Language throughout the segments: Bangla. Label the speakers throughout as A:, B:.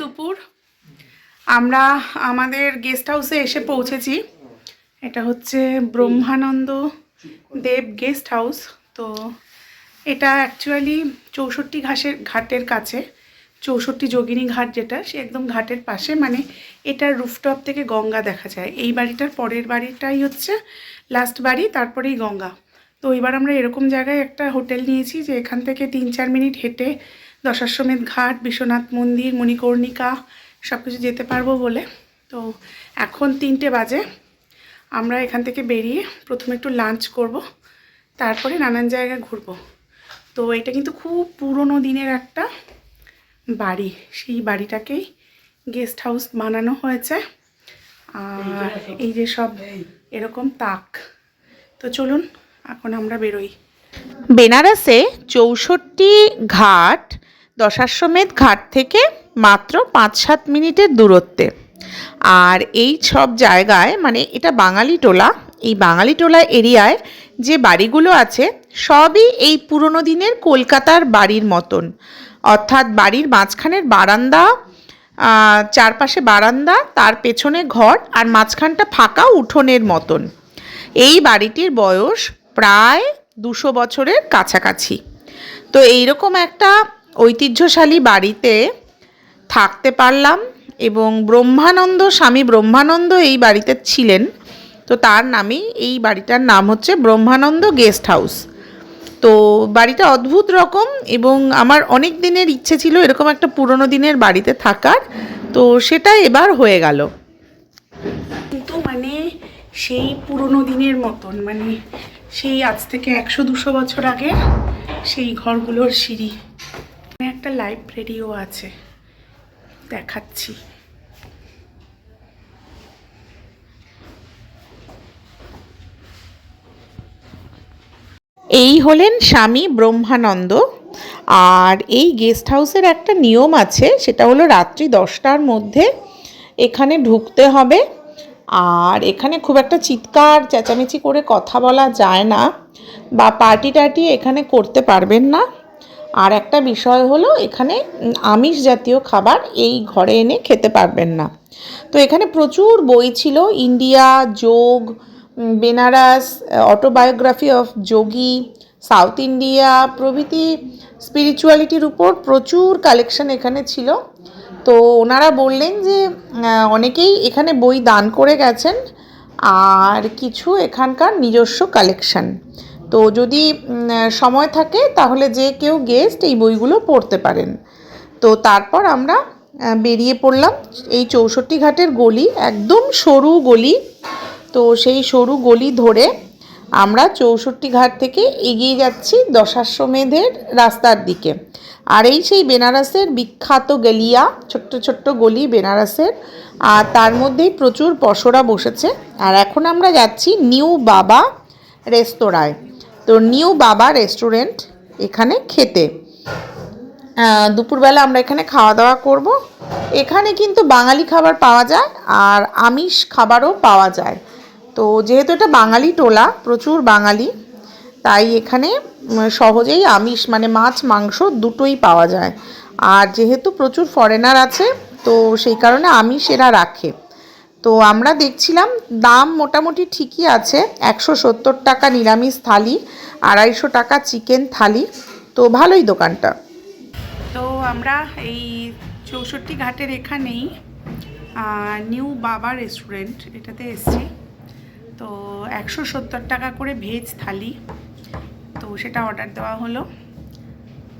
A: দুপুর। আমরা আমাদের গেস্ট হাউসে এসে পৌঁছেছি। এটা হচ্ছে ব্রহ্মানন্দ দেব গেস্ট হাউস। তো এটা অ্যাকচুয়ালি 64 ঘাটের কাছে, 64 যোগিনী ঘাট যেটা, সে একদম ঘাটের পাশে। মানে এটার রুফটপ থেকে গঙ্গা দেখা যায়। এই বাড়িটার পরের বাড়িটাই হচ্ছে লাস্ট বাড়ি, তারপরেই গঙ্গা। তো এবার আমরা এরকম জায়গায় একটা হোটেল নিয়েছি যে এখান থেকে 3-4 মিনিট হেঁটে দশাশ্বমেধ ঘাট, বিশ্বনাথ মন্দির, মণিকর্ণিকা সব কিছু যেতে পারবো বলে। তো এখন 3টে বাজে। আমরা এখান থেকে বেরিয়ে প্রথমে একটু লাঞ্চ করব, তারপরে নানান জায়গায় ঘুরবো। তো এটা কিন্তু খুব পুরনো দিনের একটা বাড়ি, সেই বাড়িটাকেই গেস্ট হাউস বানানো হয়েছে। আর এই যে সব এরকম তাক। তো চলুন এখন আমরা বেরোই।
B: বেনারসে 64 ঘাট দশাশ্বমেধ ঘাট থেকে মাত্র 5-7 মিনিটের দূরত্বে। আর এই সব জায়গায়, মানে এটা বাঙালি টোলা, এই বাঙালি টোলা এরিয়ায় যে বাড়িগুলো আছে সবই এই পুরনো দিনের কলকাতার বাড়ির মতন। অর্থাৎ বাড়ির মাঝখানের বারান্দা, চারপাশে বারান্দা, তার পেছনে ঘর, আর মাঝখানটা ফাঁকা উঠোনের মতন। এই বাড়িটির বয়স প্রায় 200 বছরের কাছাকাছি। তো এইরকম একটা ঐতিহ্যশালী বাড়িতে থাকতে পারলাম। এবং স্বামী ব্রহ্মানন্দ এই বাড়িতে ছিলেন। তো তার নামেই এই বাড়িটার নাম হচ্ছে ব্রহ্মানন্দ গেস্ট হাউস। তো বাড়িটা অদ্ভুত রকম, এবং আমার অনেক দিনের ইচ্ছে ছিল এরকম একটা পুরনো দিনের বাড়িতে থাকার। তো সেটা এবার হয়ে গেল।
A: কিন্তু মানে সেই পুরনো দিনের মতন, মানে সেই আজ থেকে 100-200 বছর আগে সেই ঘরগুলোর সিঁড়ি। একটা লাইব্রেরিও আছে, দেখাচ্ছি।
B: এই হলেন স্বামী ব্রহ্মানন্দ। আর এই গেস্ট হাউসের একটা নিয়ম আছে, সেটা হলো রাত্রি 10টার মধ্যে এখানে ঢুকতে হবে। আর এখানে খুব একটা চিৎকার চেঁচামেচি করে কথা বলা যায় না, বা পার্টি টার্টি এখানে করতে পারবেন না। আর একটা বিষয় হলো, এখানে আমিষ জাতীয় খাবার এই ঘরে এনে খেতে পারবেন না। তো এখানে প্রচুর বই ছিল, ইন্ডিয়া, যোগ, Benaras, autobiography of Yogi, south India প্রভৃতি স্পিরিচুয়ালিটির উপর প্রচুর কালেকশন এখানে ছিল। তো ওনারা বললেন যে অনেকেই এখানে বই দান করে গেছেন, আর কিছু এখানকার নিজস্ব কালেকশন। তো যদি সময় থাকে তাহলে যে কেউ গেস্ট এই বইগুলো পড়তে পারেন। তো তারপর আমরা বেরিয়ে পড়লাম। এই 64 ঘাটের গলি, একদম সরু গলি। তো সেই সরু গলি ধরে আমরা 64 ঘাট থেকে এগিয়ে যাচ্ছি দশাশ্বমেধের রাস্তার দিকে। আর এই সেই বেনারসের বিখ্যাত গলিয়া, ছোট্ট ছোট্ট গলি বেনারসের, আর তার মধ্যেই প্রচুর পসরা বসেছে। আর এখন আমরা যাচ্ছি নিউ বাবা রেস্তোরাঁয়। তো নিউ বাবা রেস্টুরেন্ট এখানে খেতে। দুপুরবেলা আমরা এখানে খাওয়া দাওয়া করব। এখানে কিন্তু বাঙালি খাবার পাওয়া যায়, আর আমিষ খাবারও পাওয়া যায়। তো যেহেতু এটা বাঙালি টোলা, প্রচুর বাঙালি, তাই এখানে সহজেই আমিষ মানে মাছ মাংস দুটোই পাওয়া যায়। আর যেহেতু প্রচুর ফরেনার আছে, তো সেই কারণে আমিষ এরা রাখে। তো আমরা দেখছিলাম দাম মোটামুটি ঠিকই আছে। 170 টাকা নিরামিষ থালি, 250 টাকা চিকেন থালি। তো ভালোই দোকানটা।
A: তো আমরা এই 64 ঘাটের এখানেই নিউ বাবা রেস্টুরেন্ট এটাতে এসেছি। তো 170 টাকা করে ভেজ থালি, তো সেটা অর্ডার দেওয়া হলো।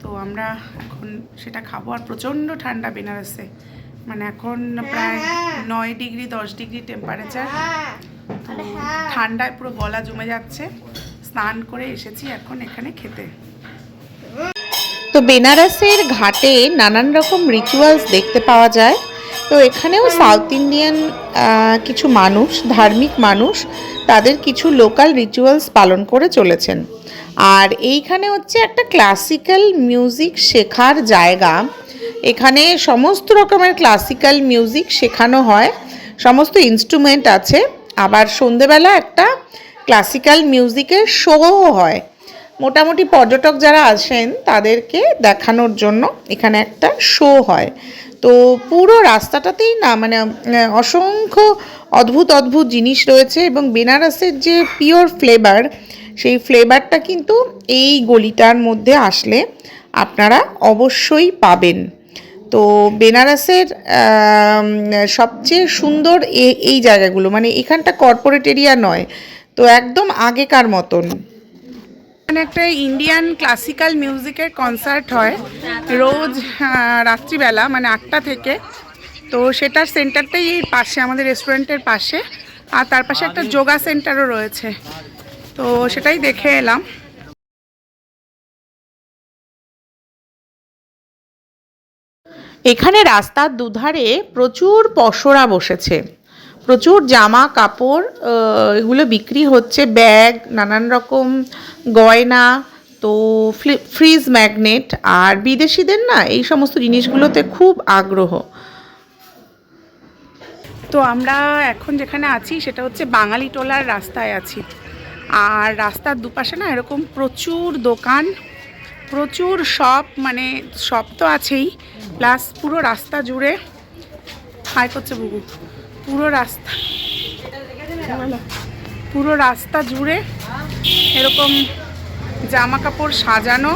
A: তো আমরা এখন সেটা খাবো। আর প্রচণ্ড ঠান্ডা বেনারসে, মানে এখন প্রায় 9 ডিগ্রি 10 ডিগ্রি টেম্পারেচার। তো ঠান্ডায় পুরো গলা জমে যাচ্ছে। স্নান করে এসেছি এখন এখানে খেতে।
B: তো বেনারসের ঘাটে নানান রকম রিচুয়ালস দেখতে পাওয়া যায়। তো এখানেও সাউথ ইন্ডিয়ান কিছু মানুষ, ধার্মিক মানুষ, তাদের কিছু লোকাল রিচুয়ালস পালন করে চলেছেন। আর এইখানে হচ্ছে একটা ক্লাসিক্যাল মিউজিক শেখার জায়গা। এখানে সমস্ত রকমের ক্লাসিক্যাল মিউজিক শেখানো হয়, সমস্ত ইনস্ট্রুমেন্ট আছে। আবার সন্ধেবেলা একটা ক্লাসিক্যাল মিউজিকের শোও হয়। মোটামুটি পর্যটক যারা আসেন তাদেরকে দেখানোর জন্য এখানে একটা শো হয়। তো পুরো রাস্তাটাতেই না মানে অসংখ্য অদ্ভুত অদ্ভুত জিনিস রয়েছে, এবং বেনারসের যে পিওর ফ্লেভার, সেই ফ্লেভারটা কিন্তু এই গলিটার মধ্যে আসলে আপনারা অবশ্যই পাবেন। তো বেনারসের সবচেয়ে সুন্দর এই জায়গাগুলো, মানে এখানটা কর্পোরেট এরিয়া নয়, তো একদম আগেকার মতন।
A: এখানে একটা ইন্ডিয়ান ক্লাসিক্যাল মিউজিকের কনসার্ট হয় রোজ রাত্রিবেলা, মানে 8টা থেকে। তো সেটার সেন্টারটাই এই পাশে, আমাদের রেস্টুরেন্টের পাশে, আর তার পাশে একটা যোগা সেন্টারও রয়েছে। তো সেটাই দেখে এলাম।
B: এখানে রাস্তার দুধারে প্রচুর পসরা বসেছে, প্রচুর জামা কাপড় এগুলো বিক্রি হচ্ছে, ব্যাগ, নানান রকম গয়না, তো ফ্রিজ ম্যাগনেট। আর বিদেশিদের না এই সমস্ত জিনিসগুলোতে খুব আগ্রহ।
A: তো আমরা এখন যেখানে আছি সেটা হচ্ছে বাঙালি টোলার রাস্তায় আছি। আর রাস্তার দুপাশে না এরকম প্রচুর দোকান, প্রচুর শপ, মানে শপ তো আছেই, প্লাস পুরো রাস্তা জুড়ে হাই করছে বুবু, পুরো রাস্তা জুড়ে এরকম জামা কাপড় সাজানো।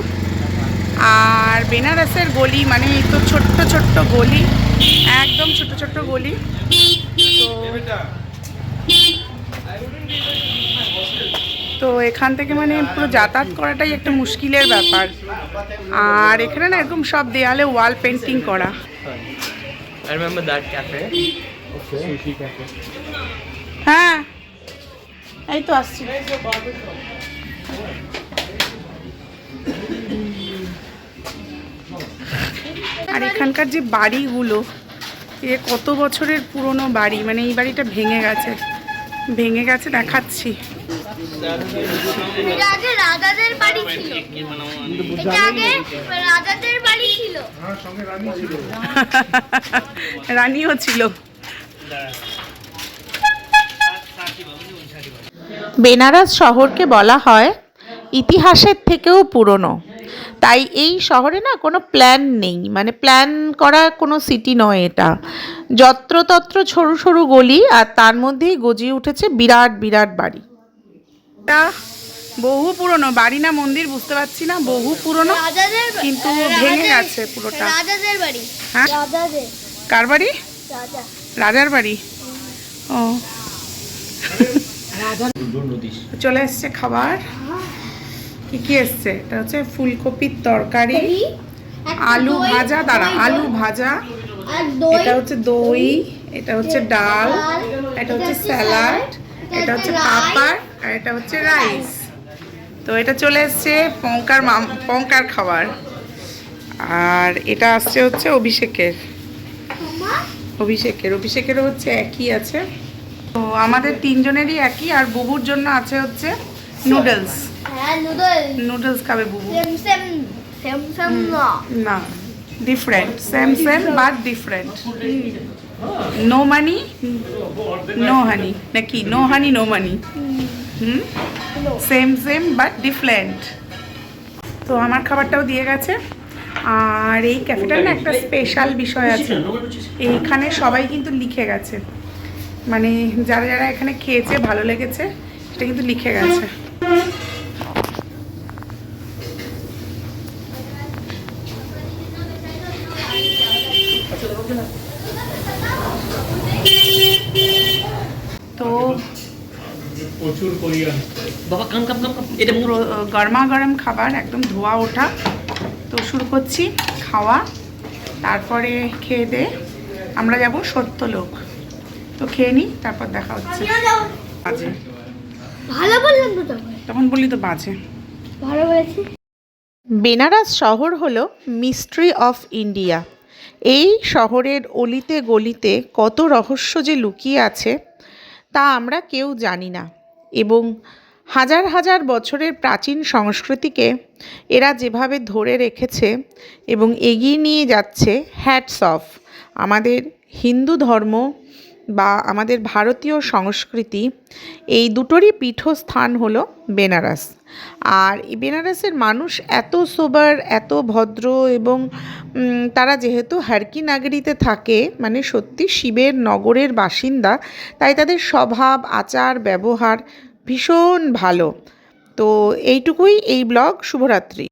A: আর বেনারসের গলি মানে এই তো ছোট্ট ছোট্ট গলি, একদম ছোট ছোট্ট গলি। তো এখান থেকে মানে পুরো যাতায়াত করাটাই একটা মুশকিলের ব্যাপার। আর এখানে না একদম সব দেয়ালে ওয়াল পেন্টিং করা।
C: I remember that cafe. Okay. Sushi cafe.
A: হ্যাঁ, এই তো আসছি। আর এখানকার যে বাড়িগুলো, এ কত বছরের পুরনো বাড়ি, মানে এই বাড়িটা ভেঙে গেছে দেখাচ্ছি।
D: এটা আগে রাজাদের বাড়ি ছিল। এটা আগে রাজাদের বাড়ি ছিল।
A: রানীও ছিল।
B: বেনারস শহরকে বলা হয় ইতিহাসের থেকেও পুরনো, তাই এই শহরে না কোনো প্ল্যান নেই, মানে প্ল্যান করা কোনো সিটি নয় এটা। যত্রতত্র সরু সরু গলি, আর তার মধ্যেই গজিয়ে উঠেছে বিরাট বিরাট বাড়ি।
A: এটা বহু পুরনো বাড়ি না মন্দির বুঝতে পারছি না, বহু পুরনো, কিন্তু ভেঙে গেছে পুরোটা।
D: রাজাদের বাড়ি।
A: হ্যাঁ,
D: রাজাদের।
A: কার বাড়ি?
D: রাজা।
A: রাজার বাড়ি। ও, চলে এসছে খাবার। কি কি এসছে? এটা হচ্ছে ফুলকপির তরকারি, আলু ভাজা, আলু ভাজা,
D: আর দই।
A: এটা হচ্ছে দই, এটা হচ্ছে ডাল, এটা হচ্ছে স্যালাড, এটা হচ্ছে পাঁপড়, আর এটা হচ্ছে রাইস। তো এটা চলে এসছে পঙ্কার খাবার। আর এটা আসছে হচ্ছে অভিষেকেরও হচ্ছে একই আছে। তো আমাদের তিনজনেরই একই, আর বুবুর জন্য আছে হচ্ছে নুডলস।
D: হ্যাঁ,
A: নুডলস খাবে বুবু।
D: সেম না।
A: না, different, same but different. No money no honey, নাকি no honey no money? Same but different. তো আমার খাবারটাও দিয়ে গেছে। আর এই ক্যাফেটার না একটা স্পেশাল বিষয় আছে, এইখানে সবাই কিন্তু লিখে গেছে, মানে যারা যারা এখানে খেয়েছে ভালো লেগেছে সেটা কিন্তু লিখে গেছে। তো
C: প্রচুর কোরিয়ান বাবা, কাম এটা
A: গরমা গরম খাবার, একদম ধোয়া ওঠা। তো শুরু করছি খাওয়া, তারপরে খেয়ে দে আমরা যাব সত্যলোক। তো খেয়ে নিই, তারপর দেখা হচ্ছে। বাজে,
D: ভালো বললাম তো
A: তখন বললি তো বাজে।
D: ভালো বলেছি।
B: বেনারস শহর হলো মিস্ট্রি অফ ইন্ডিয়া। এই শহরের অলিতে গলিতে কত রহস্য যে লুকিয়ে আছে তা আমরা কেউ জানি না, এবং হাজার হাজার বছরের প্রাচীন সংস্কৃতিকে এরা যেভাবে ধরে রেখেছে এবং এগিয়ে নিয়ে যাচ্ছে, হ্যাটস অফ। আমাদের হিন্দু ধর্ম বা আমাদের ভারতীয় সংস্কৃতি, এই দুটোরই পীঠস্থান হলো বেনারস। আর এই বেনারসের মানুষ এত সোবার, এত ভদ্র, এবং তারা যেহেতু হারকি নাগরিতে থাকে, মানে সত্যি শিবের নগরের বাসিন্দা, তাই তাদের স্বভাব, আচার, ব্যবহার ভীষণ ভালো। তো এইটুকুই এই ব্লগ। শুভরাত্রি।